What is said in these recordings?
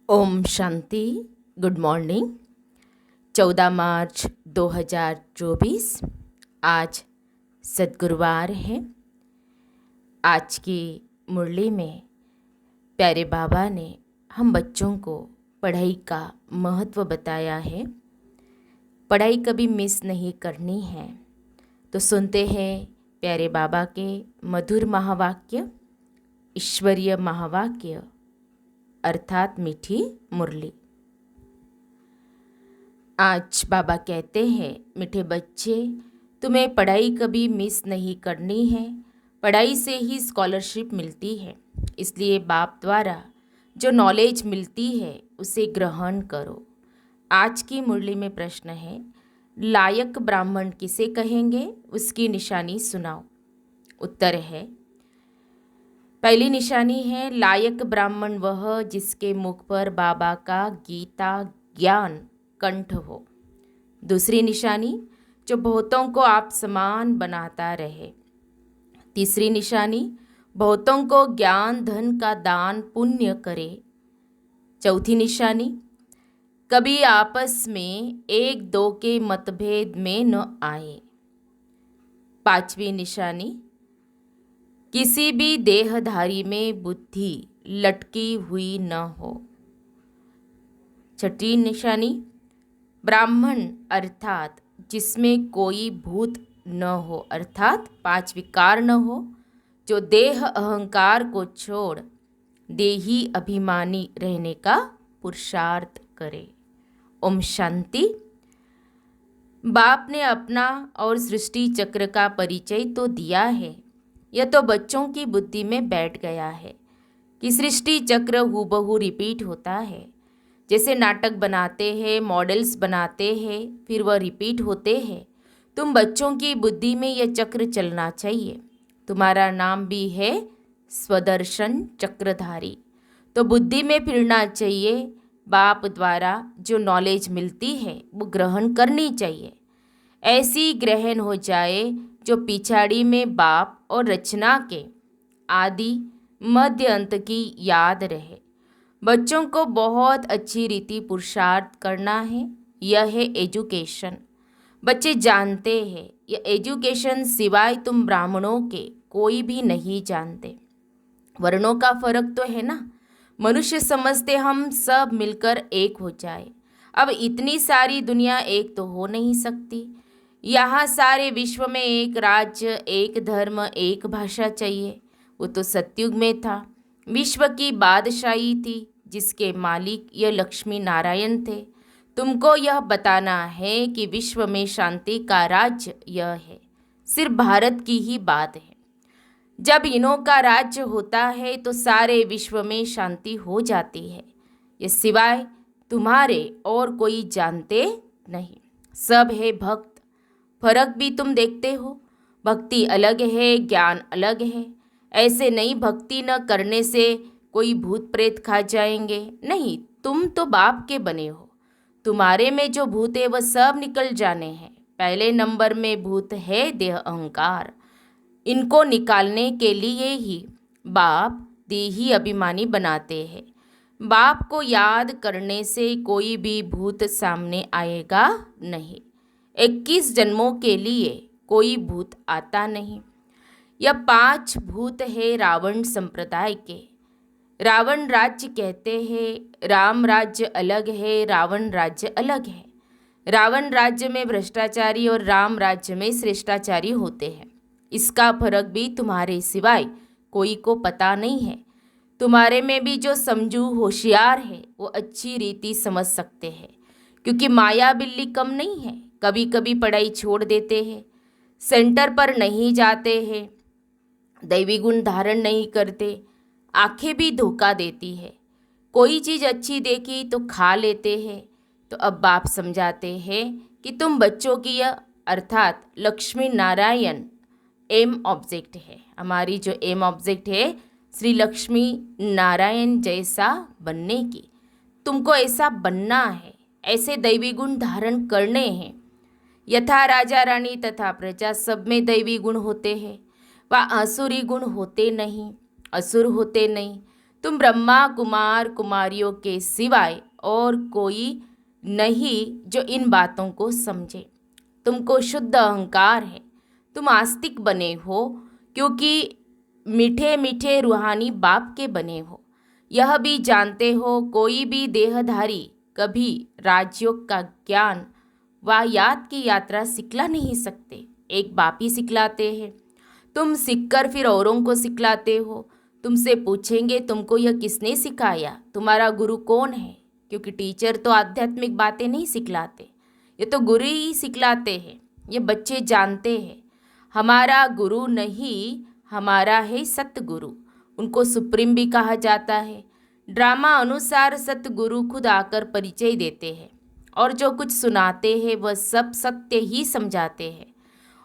Om Shanti. Good morning. 14 मार्च 2024 आज सद्गुरुवार है। आज की मुरली में प्यारे बाबा ने हम बच्चों को पढ़ाई का महत्व बताया है। पढ़ाई कभी मिस नहीं करनी है। तो सुनते हैं प्यारे बाबा के मधुर महावाक्य, ईश्वरीय महावाक्य अर्थात मीठी मुरली। आज बाबा कहते हैं, मीठे बच्चे, तुम्हें पढ़ाई कभी मिस नहीं करनी है। पढ़ाई से ही स्कॉलरशिप मिलती है, इसलिए बाप द्वारा जो नॉलेज मिलती है उसे ग्रहण करो। आज की मुरली में प्रश्न है, लायक ब्राह्मण किसे कहेंगे, उसकी निशानी सुनाओ। उत्तर है, पहली निशानी है, लायक ब्राह्मण वह जिसके मुख पर बाबा का गीता ज्ञान कंठ हो। दूसरी निशानी, जो बहुतों को आप समान बनाता रहे। तीसरी निशानी, बहुतों को ज्ञान धन का दान पुण्य करे। चौथी निशानी, कभी आपस में एक दो के मतभेद में न आए। पांचवी निशानी, किसी भी देहधारी में बुद्धि लटकी हुई न हो। छठी निशानी, ब्राह्मण अर्थात जिसमें कोई भूत न हो, अर्थात 5 विकार न हो, जो देह अहंकार को छोड़ देही अभिमानी रहने का पुरुषार्थ करे। ओम शांति। बाप ने अपना और सृष्टि चक्र का परिचय तो दिया है, यह तो बच्चों की बुद्धि में बैठ गया है कि सृष्टि चक्र हूबहू रिपीट होता है। जैसे नाटक बनाते हैं, मॉडल्स बनाते हैं, फिर वह रिपीट होते हैं। तुम बच्चों की बुद्धि में यह चक्र चलना चाहिए। तुम्हारा नाम भी है स्वदर्शन चक्रधारी, तो बुद्धि में फिरना चाहिए। बाप द्वारा जो नॉलेज मिलती है वो ग्रहण करनी चाहिए। ऐसी ग्रहण हो जाए जो पिछाड़ी में बाप और रचना के आदि मध्य अंत की याद रहे। बच्चों को बहुत अच्छी रीति पुरुषार्थ करना है। यह है एजुकेशन। बच्चे जानते हैं यह एजुकेशन सिवाय तुम ब्राह्मणों के कोई भी नहीं जानते। वर्णों का फर्क तो है ना। मनुष्य समझते हम सब मिलकर एक हो जाए। अब इतनी सारी दुनिया एक तो हो नहीं सकती। यहाँ सारे विश्व में एक राज्य, एक धर्म, एक भाषा चाहिए। वो तो सतयुग में था। विश्व की बादशाही थी जिसके मालिक यह लक्ष्मी नारायण थे। तुमको यह बताना है कि विश्व में शांति का राज्य यह है। सिर्फ भारत की ही बात है। जब इन्हों का राज्य होता है तो सारे विश्व में शांति हो जाती है। ये सिवाय तुम्हारे और कोई जानते नहीं। सब है भक्त। फर्क भी तुम देखते हो। भक्ति अलग है, ज्ञान अलग है। ऐसे नहीं भक्ति न करने से कोई भूत प्रेत खा जाएंगे। नहीं, तुम तो बाप के बने हो। तुम्हारे में जो भूत है वह सब निकल जाने हैं। पहले नंबर में भूत है देह अहंकार। इनको निकालने के लिए ही बाप देही अभिमानी बनाते हैं। बाप को याद करने से कोई भी भूत सामने आएगा नहीं। 21 जन्मों के लिए कोई भूत आता नहीं। यह 5 भूत है रावण संप्रदाय के। रावण राज्य कहते हैं। राम राज्य अलग है, रावण राज्य अलग है। रावण राज्य में भ्रष्टाचारी और राम राज्य में श्रेष्ठाचारी होते हैं। इसका फर्क भी तुम्हारे सिवाय कोई को पता नहीं है। तुम्हारे में भी जो समझू होशियार है वो अच्छी रीति समझ सकते हैं, क्योंकि माया बिल्ली कम नहीं है। कभी कभी पढ़ाई छोड़ देते हैं, सेंटर पर नहीं जाते हैं, दैवी गुण धारण नहीं करते, आंखें भी धोखा देती है। कोई चीज़ अच्छी देखी तो खा लेते हैं। तो अब बाप समझाते हैं कि तुम बच्चों की यह अर्थात लक्ष्मी नारायण एम ऑब्जेक्ट है। हमारी जो एम ऑब्जेक्ट है श्री लक्ष्मी नारायण जैसा बनने की। तुमको ऐसा बनना है, ऐसे दैवी गुण धारण करने हैं। यथा राजा रानी तथा प्रजा सब में दैवी गुण होते हैं, वह आसुरी गुण होते नहीं, असुर होते नहीं। तुम ब्रह्मा कुमार कुमारियों के सिवाय और कोई नहीं जो इन बातों को समझे। तुमको शुद्ध अहंकार है। तुम आस्तिक बने हो क्योंकि मीठे मीठे रूहानी बाप के बने हो। यह भी जानते हो कोई भी देहधारी कभी राजयोग का ज्ञान व याद की यात्रा सिखला नहीं सकते, एक बाप ही सिखलाते हैं। तुम सीखकर फिर औरों को सिखलाते हो। तुमसे पूछेंगे तुमको यह किसने सिखाया, तुम्हारा गुरु कौन है? क्योंकि टीचर तो आध्यात्मिक बातें नहीं सिखलाते, ये तो गुरु ही सिखलाते हैं। ये बच्चे जानते हैं हमारा गुरु नहीं, हमारा है सतगुरु। उनको सुप्रीम भी कहा जाता है। ड्रामा अनुसार सतगुरु खुद आकर परिचय देते हैं और जो कुछ सुनाते हैं वह सब सत्य ही समझाते हैं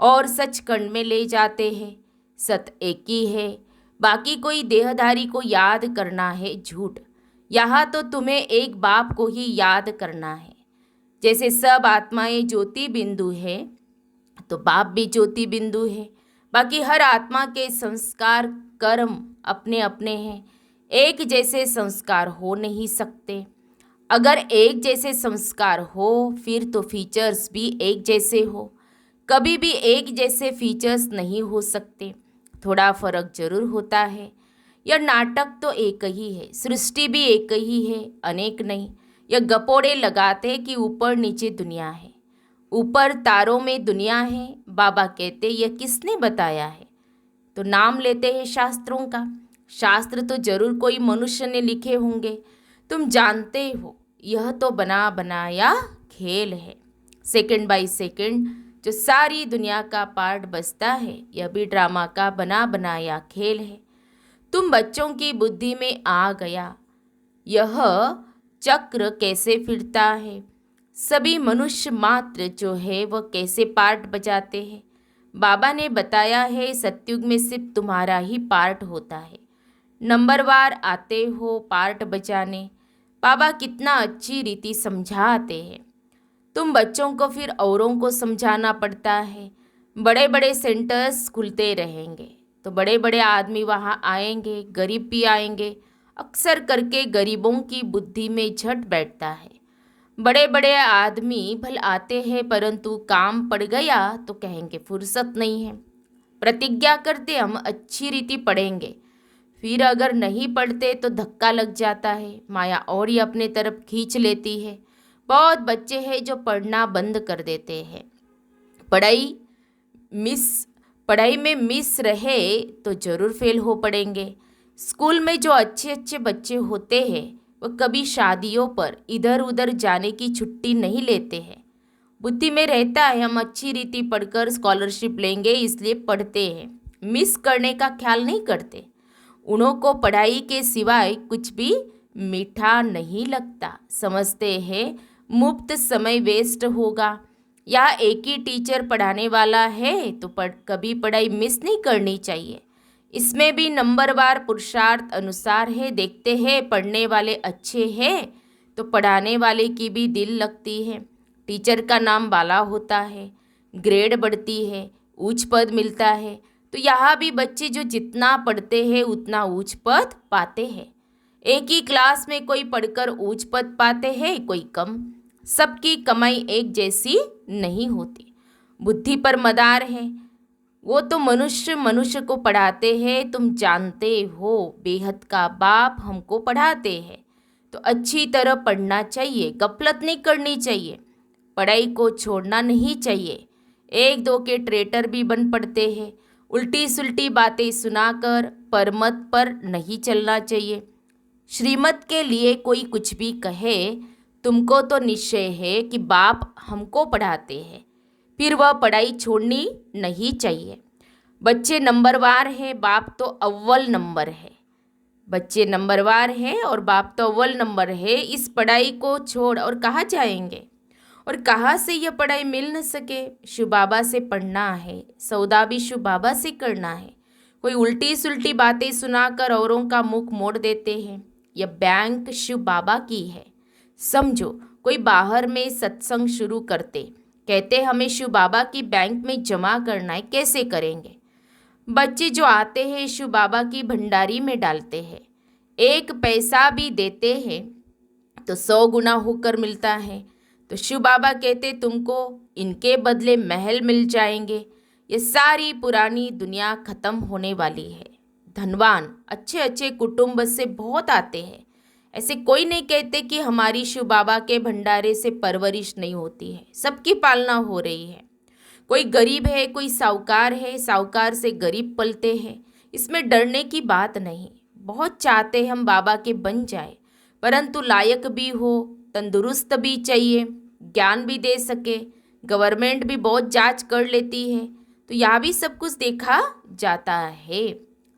और सचखंड में ले जाते हैं। सत एक ही है, बाकी कोई देहधारी को याद करना है झूठ। यहाँ तो तुम्हें एक बाप को ही याद करना है। जैसे सब आत्माएं ज्योति बिंदु है तो बाप भी ज्योति बिंदु है। बाकी हर आत्मा के संस्कार कर्म अपने अपने हैं, एक जैसे संस्कार हो नहीं सकते। अगर एक जैसे संस्कार हो फिर तो फीचर्स भी एक जैसे हो। कभी भी एक जैसे फीचर्स नहीं हो सकते, थोड़ा फर्क जरूर होता है। यह नाटक तो एक ही है, सृष्टि भी एक ही है, अनेक नहीं। यह गपोड़े लगाते कि ऊपर नीचे दुनिया है, ऊपर तारों में दुनिया है। बाबा कहते यह किसने बताया है? तो नाम लेते हैं शास्त्रों का। शास्त्र तो जरूर कोई मनुष्य ने लिखे होंगे। तुम जानते हो यह तो बना बनाया खेल है। सेकंड बाय सेकंड जो सारी दुनिया का पार्ट बसता है यह भी ड्रामा का बना बनाया खेल है। तुम बच्चों की बुद्धि में आ गया यह चक्र कैसे फिरता है। सभी मनुष्य मात्र जो है वह कैसे पार्ट बजाते हैं। बाबा ने बताया है सतयुग में सिर्फ तुम्हारा ही पार्ट होता है। नंबरवार आते हो पार्ट बजाने। बाबा कितना अच्छी रीति समझाते हैं। तुम बच्चों को फिर औरों को समझाना पड़ता है। बड़े बड़े सेंटर्स खुलते रहेंगे तो बड़े बड़े आदमी वहाँ आएंगे, गरीब भी आएंगे। अक्सर करके गरीबों की बुद्धि में झट बैठता है। बड़े बड़े आदमी भल आते हैं परंतु काम पड़ गया तो कहेंगे फुर्सत नहीं है। प्रतिज्ञा करते हम अच्छी रीति पढ़ेंगे, फिर अगर नहीं पढ़ते तो धक्का लग जाता है, माया और ही अपने तरफ खींच लेती है। बहुत बच्चे हैं जो पढ़ना बंद कर देते हैं। पढ़ाई में मिस रहे तो जरूर फेल हो पड़ेंगे। स्कूल में जो अच्छे अच्छे बच्चे होते हैं वह कभी शादियों पर इधर उधर जाने की छुट्टी नहीं लेते हैं। बुद्धि में रहता है हम अच्छी रीति पढ़कर स्कॉलरशिप लेंगे इसलिए पढ़ते हैं, मिस करने का ख्याल नहीं करते। उन्हों को पढ़ाई के सिवाय कुछ भी मीठा नहीं लगता। समझते हैं मुफ्त समय वेस्ट होगा। या एक ही टीचर पढ़ाने वाला है तो कभी पढ़ाई मिस नहीं करनी चाहिए। इसमें भी नंबरवार पुरुषार्थ अनुसार है। देखते हैं पढ़ने वाले अच्छे हैं तो पढ़ाने वाले की भी दिल लगती है। टीचर का नाम बाला होता है, ग्रेड बढ़ती है, उच्च पद मिलता है। तो यहाँ भी बच्चे जो जितना पढ़ते हैं उतना उच्च पद पाते हैं। एक ही क्लास में कोई पढ़कर उच्च पद पाते हैं, कोई कम। सबकी कमाई एक जैसी नहीं होती। बुद्धि पर मदार है। वो तो मनुष्य को पढ़ाते हैं। तुम जानते हो बेहद का बाप हमको पढ़ाते हैं तो अच्छी तरह पढ़ना चाहिए, गफलत नहीं करनी चाहिए, पढ़ाई को छोड़ना नहीं चाहिए। एक दो के ट्रेटर भी बन पड़ते हैं। उल्टी सुल्टी बातें सुनाकर परमत पर नहीं चलना चाहिए। श्रीमत के लिए कोई कुछ भी कहे, तुमको तो निश्चय है कि बाप हमको पढ़ाते हैं, फिर वह पढ़ाई छोड़नी नहीं चाहिए। बच्चे नंबरवार है, बाप तो अव्वल नंबर है। बच्चे नंबरवार है और बाप तो अव्वल नंबर है। इस पढ़ाई को छोड़ और कहाँ जाएंगे और कहाँ से यह पढ़ाई मिल न सके। शिव बाबा से पढ़ना है, सौदा भी शिव बाबा से करना है। कोई उल्टी सुल्टी बातें सुनाकर औरों का मुख मोड़ देते हैं। यह बैंक शिव बाबा की है, समझो। कोई बाहर में सत्संग शुरू करते, कहते हमें शिव बाबा की बैंक में जमा करना है, कैसे करेंगे? बच्चे जो आते हैं शिव बाबा की भंडारी में डालते हैं। एक पैसा भी देते हैं तो 100 गुना होकर मिलता है। तो शिव बाबा कहते तुमको इनके बदले महल मिल जाएंगे। ये सारी पुरानी दुनिया खत्म होने वाली है। धनवान अच्छे अच्छे कुटुंब से बहुत आते हैं। ऐसे कोई नहीं कहते कि हमारी शिव बाबा के भंडारे से परवरिश नहीं होती है, सबकी पालना हो रही है। कोई गरीब है, कोई साहूकार है, साहूकार से गरीब पलते हैं, इसमें डरने की बात नहीं। बहुत चाहते हम बाबा के बन जाए, परंतु लायक भी हो, तंदुरुस्त भी चाहिए, ज्ञान भी दे सके। गवर्नमेंट भी बहुत जांच कर लेती है, तो यहाँ भी सब कुछ देखा जाता है।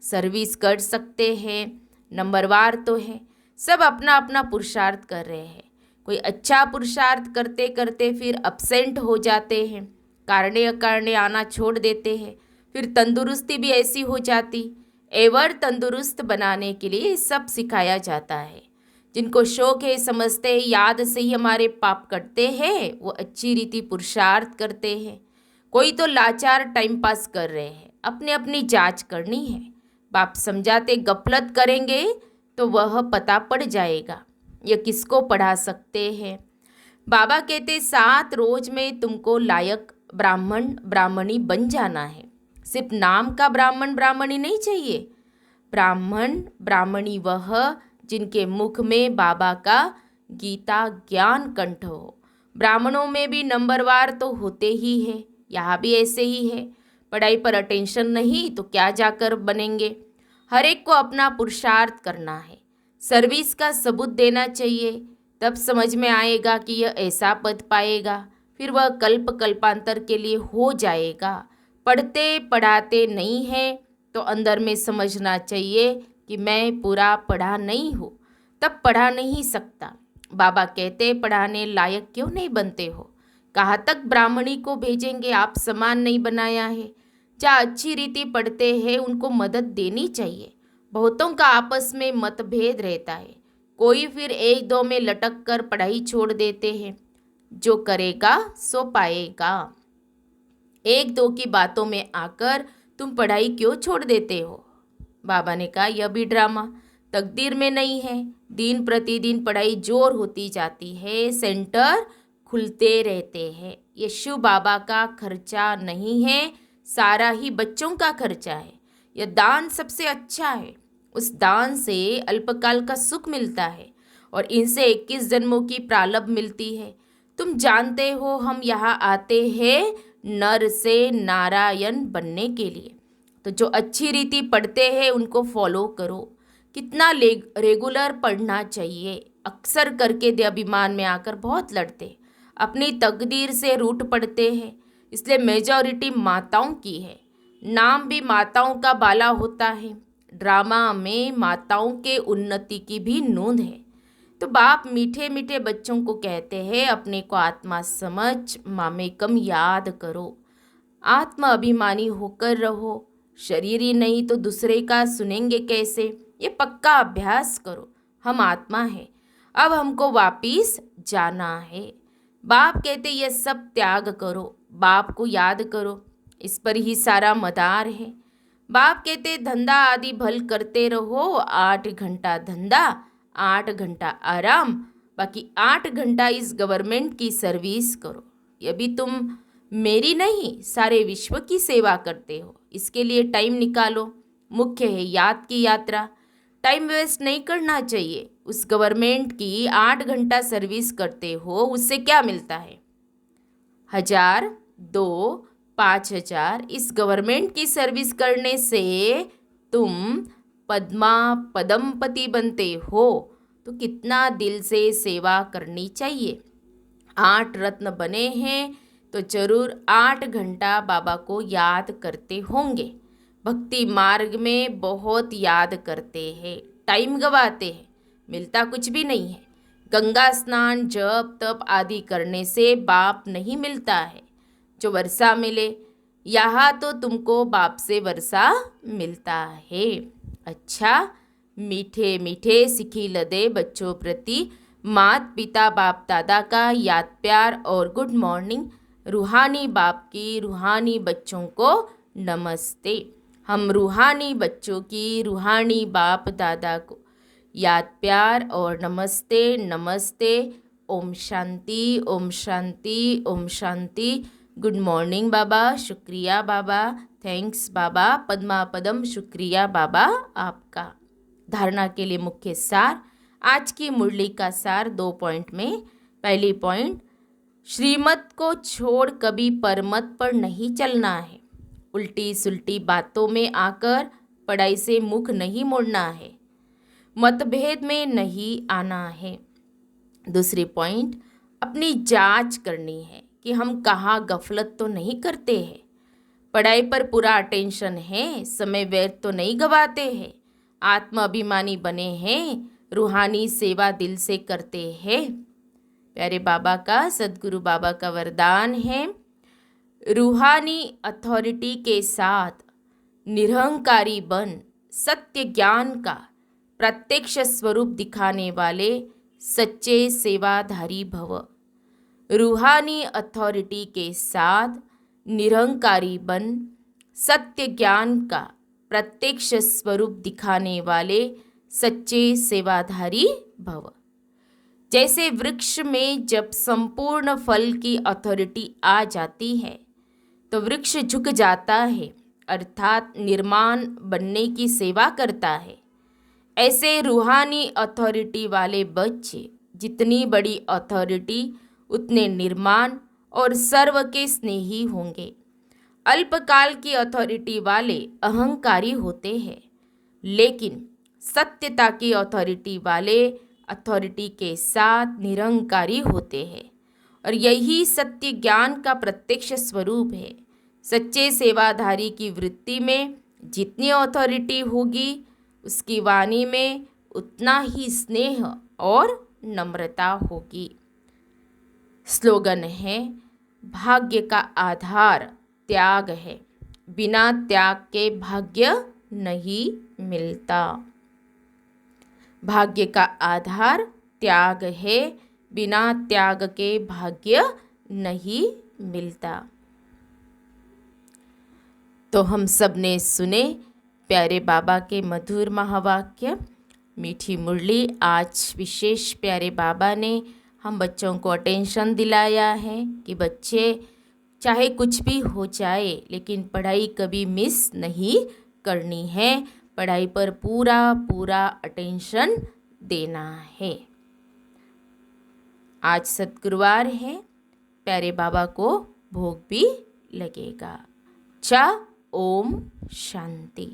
सर्विस कर सकते हैं, नंबरवार तो है। सब अपना अपना पुरुषार्थ कर रहे हैं। कोई अच्छा पुरुषार्थ करते करते फिर अपसेंट हो जाते हैं, कारणे अकारणे आना छोड़ देते हैं, फिर तंदुरुस्ती भी ऐसी हो जाती। एवर तंदुरुस्त बनाने के लिए सब सिखाया जाता है। जिनको शौक है, समझते हैं याद से ही हमारे पाप कटते हैं, वो अच्छी रीति पुरुषार्थ करते हैं। कोई तो लाचार टाइम पास कर रहे हैं, अपने अपनी जांच करनी है। बाप समझाते गफलत करेंगे तो वह पता पड़ जाएगा। यह किसको पढ़ा सकते हैं। बाबा कहते 7 रोज में तुमको लायक ब्राह्मण ब्राह्मणी बन जाना है। सिर्फ नाम का ब्राह्मण ब्राह्मणी नहीं चाहिए। ब्राह्मण ब्राह्मणी वह जिनके मुख में बाबा का गीता ज्ञान कंठ हो। ब्राह्मणों में भी नंबरवार तो होते ही हैं, यहाँ भी ऐसे ही है। पढ़ाई पर अटेंशन नहीं तो क्या जाकर बनेंगे। हर एक को अपना पुरुषार्थ करना है, सर्विस का सबूत देना चाहिए, तब समझ में आएगा कि यह ऐसा पद पाएगा। फिर वह कल्प कल्पांतर के लिए हो जाएगा। पढ़ते पढ़ाते नहीं है तो अंदर में समझना चाहिए कि मैं पूरा पढ़ा नहीं हूँ, तब पढ़ा नहीं सकता। बाबा कहते पढ़ाने लायक क्यों नहीं बनते हो। कहाँ तक ब्राह्मणी को भेजेंगे, आप समान नहीं बनाया है। जहाँ अच्छी रीति पढ़ते हैं उनको मदद देनी चाहिए। बहुतों का आपस में मतभेद रहता है, कोई फिर 1-2 में लटक कर पढ़ाई छोड़ देते हैं। जो करेगा सो पाएगा। 1-2 की बातों में आकर तुम पढ़ाई क्यों छोड़ देते हो। बाबा ने कहा यह भी ड्रामा तकदीर में नहीं है। दिन प्रतिदिन पढ़ाई जोर होती जाती है, सेंटर खुलते रहते हैं। ये शिव बाबा का खर्चा नहीं है, सारा ही बच्चों का खर्चा है। यह दान सबसे अच्छा है। उस दान से अल्पकाल का सुख मिलता है और इनसे 21 जन्मों की प्रारब्ध मिलती है। तुम जानते हो हम यहाँ आते हैं नर से नारायण बनने के लिए। तो जो अच्छी रीति पढ़ते हैं उनको फॉलो करो। कितना रेगुलर पढ़ना चाहिए। अक्सर करके देहाभिमान में आकर बहुत लड़ते, अपनी तकदीर से रूठ पड़ते हैं। इसलिए मेजॉरिटी माताओं की है। नाम भी माताओं का बाला होता है। ड्रामा में माताओं के उन्नति की भी नोंद है। तो बाप मीठे मीठे बच्चों को कहते हैं अपने को आत्मा समझ, मामेकम याद करो, आत्म अभिमानी होकर रहो। शरीर ही नहीं तो दूसरे का सुनेंगे कैसे। ये पक्का अभ्यास करो। हम आत्मा है, अब हमको वापिस जाना है। बाप कहते ये सब त्याग करो, बाप को याद करो, इस पर ही सारा मदार है। बाप कहते धंधा आदि भल करते रहो। 8 घंटा धंधा, 8 घंटा आराम, बाकी 8 घंटा इस गवर्नमेंट की सर्विस करो। ये भी तुम मेरी नहीं सारे विश्व की सेवा करते हो, इसके लिए टाइम निकालो। मुख्य है याद की यात्रा। टाइम वेस्ट नहीं करना चाहिए। उस गवर्नमेंट की 8 घंटा सर्विस करते हो, उससे क्या मिलता है। 1000, 2, 5000। इस गवर्नमेंट की सर्विस करने से तुम पदमपति बनते हो। तो कितना दिल से सेवा करनी चाहिए। 8 रत्न बने हैं तो जरूर 8 घंटा बाबा को याद करते होंगे। भक्ति मार्ग में बहुत याद करते हैं, टाइम गवाते हैं, मिलता कुछ भी नहीं है। गंगा स्नान जप तप आदि करने से बाप नहीं मिलता है। जो वर्षा मिले, यहाँ तो तुमको बाप से वर्षा मिलता है। अच्छा, मीठे मीठे सिखी लदे बच्चों प्रति मात पिता बाप दादा का याद प्यार और गुड मॉर्निंग। रूहानी बाप की रूहानी बच्चों को नमस्ते। हम रूहानी बच्चों की रूहानी बाप दादा को याद प्यार और नमस्ते नमस्ते। ओम शांति ओम शांति ओम शांति। गुड मॉर्निंग बाबा, शुक्रिया बाबा, थैंक्स बाबा, पद्मा पदम, शुक्रिया बाबा आपका। धारणा के लिए मुख्य सार, आज की मुरली का सार 2 पॉइंट में। पहली पॉइंट, श्रीमत को छोड़ कभी परमत पर नहीं चलना है। उल्टी सुल्टी बातों में आकर पढ़ाई से मुख नहीं मोड़ना है। मतभेद में नहीं आना है। दूसरी पॉइंट, अपनी जांच करनी है कि हम कहाँ गफलत तो नहीं करते हैं। पढ़ाई पर पूरा अटेंशन है, समय व्यर्थ तो नहीं गवाते हैं, आत्म अभिमानी बने हैं, रूहानी सेवा दिल से करते हैं। प्यारे बाबा का, सद्गुरु बाबा का वरदान है, रूहानी अथॉरिटी के साथ निरहंकारी बन सत्य ज्ञान का प्रत्यक्ष स्वरूप दिखाने वाले सच्चे सेवाधारी भव। रूहानी अथॉरिटी के साथ निरहंकारी बन सत्य ज्ञान का प्रत्यक्ष स्वरूप दिखाने वाले सच्चे सेवाधारी भव। जैसे वृक्ष में जब संपूर्ण फल की अथॉरिटी आ जाती है तो वृक्ष झुक जाता है, अर्थात निर्माण बनने की सेवा करता है। ऐसे रूहानी अथॉरिटी वाले बच्चे, जितनी बड़ी अथॉरिटी उतने निर्माण और सर्व के स्नेही होंगे। अल्पकाल की अथॉरिटी वाले अहंकारी होते हैं, लेकिन सत्यता की अथॉरिटी वाले अथॉरिटी के साथ निरंकारी होते हैं। और यही सत्य ज्ञान का प्रत्यक्ष स्वरूप है। सच्चे सेवाधारी की वृत्ति में जितनी अथॉरिटी होगी, उसकी वाणी में उतना ही स्नेह और नम्रता होगी। स्लोगन है, भाग्य का आधार त्याग है, बिना त्याग के भाग्य नहीं मिलता। भाग्य का आधार त्याग है, बिना त्याग के भाग्य नहीं मिलता। तो हम सब ने सुने प्यारे बाबा के मधुर महावाक्य, मीठी मुरली। आज विशेष प्यारे बाबा ने हम बच्चों को अटेंशन दिलाया है कि बच्चे चाहे कुछ भी हो जाए, लेकिन पढ़ाई कभी मिस नहीं करनी है। पढ़ाई पर पूरा पूरा अटेंशन देना है। आज सद्गुरुवार है, प्यारे बाबा को भोग भी लगेगा। ओम शांति।